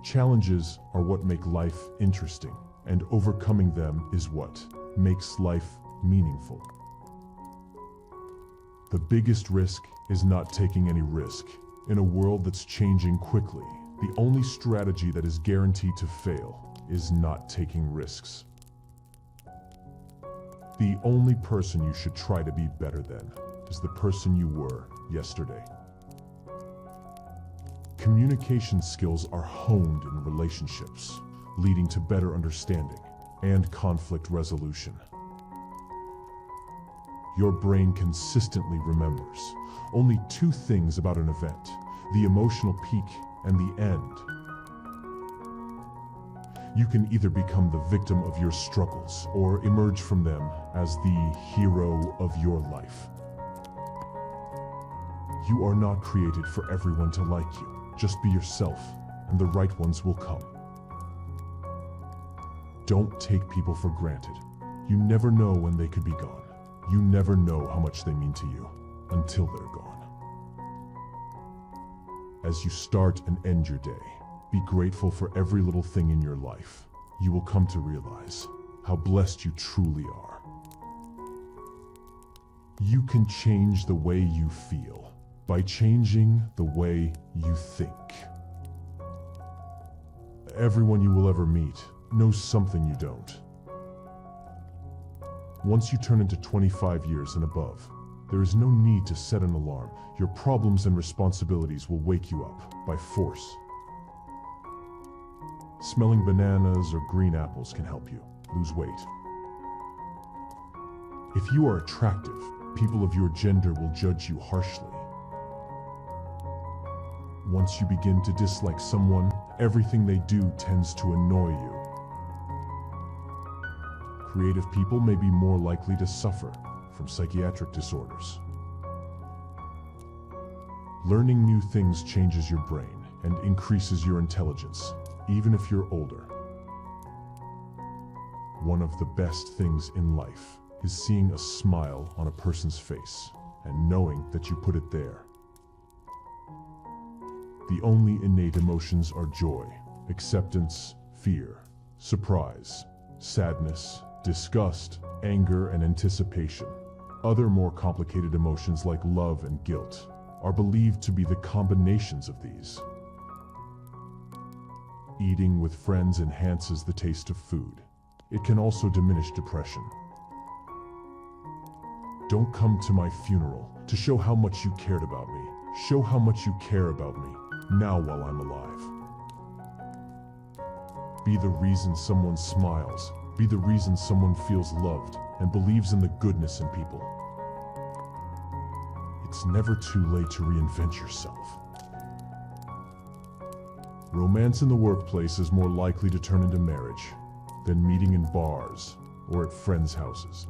Challenges are what make life interesting, and overcoming them is what makes life meaningful. The biggest risk is not taking any risk. In a world that's changing quickly, the only strategy that is guaranteed to fail is not taking risks. The only person you should try to be better than is the person you were yesterday. Communication skills are honed in relationships, leading to better understanding and conflict resolution. Your brain consistently remembers only two things about an event: the emotional peak and the end. You can either become the victim of your struggles or emerge from them as the hero of your life. You are not created for everyone to like you. Just be yourself, and the right ones will come. Don't take people for granted. You never know when they could be gone. You never know how much they mean to you until they're gone. As you start and end your day, be grateful for every little thing in your life. You will come to realize how blessed you truly are. You can change the way you feel by changing the way you think. Everyone you will ever meet knows something you don't. Once you turn into 25 years and above, there is no need to set an alarm. Your problems and responsibilities will wake you up by force. Smelling bananas or green apples can help you lose weight. If you are attractive, people of your gender will judge you harshly. Once you begin to dislike someone, everything they do tends to annoy you. Creative people may be more likely to suffer from psychiatric disorders. Learning new things changes your brain and increases your intelligence, even if you're older. One of the best things in life is seeing a smile on a person's face and knowing that you put it there. The only innate emotions are joy, acceptance, fear, surprise, sadness, disgust, anger, and anticipation. Other more complicated emotions like love and guilt are believed to be the combinations of these. Eating with friends enhances the taste of food. It can also diminish depression. Don't come to my funeral to show how much you cared about me. Show how much you care about me now while I'm alive. Be the reason someone smiles. Be the reason someone feels loved and believes in the goodness in people. It's never too late to reinvent yourself. Romance in the workplace is more likely to turn into marriage than meeting in bars or at friends' houses.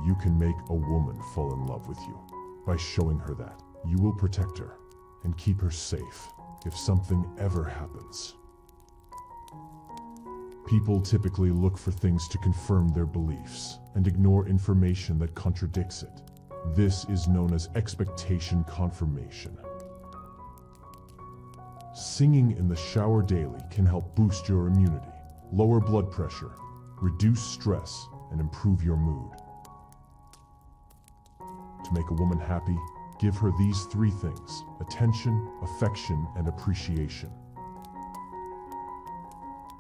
You can make a woman fall in love with you by showing her that you will protect her and keep her safe if something ever happens. People typically look for things to confirm their beliefs and ignore information that contradicts it. This is known as expectation confirmation. Singing in the shower daily can help boost your immunity, lower blood pressure, reduce stress, and improve your mood. To make a woman happy, give her these three things: attention, affection, and appreciation.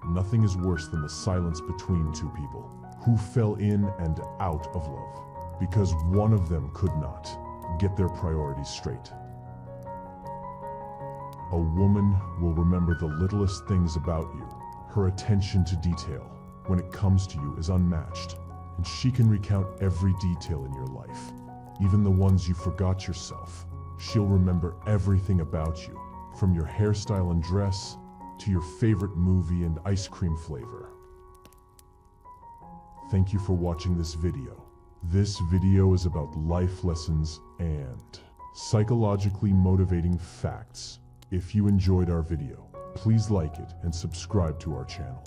Nothing is worse than the silence between two people who fell in and out of love because one of them could not get their priorities straight. A woman will remember the littlest things about you. Her attention to detail when it comes to you is unmatched, and she can recount every detail in your life, even the ones you forgot yourself. She'll remember everything about you, from your hairstyle and dress to your favorite movie and ice cream flavor. Thank you for watching this video. This video is about life lessons and psychologically motivating facts. If you enjoyed our video, please like it and subscribe to our channel.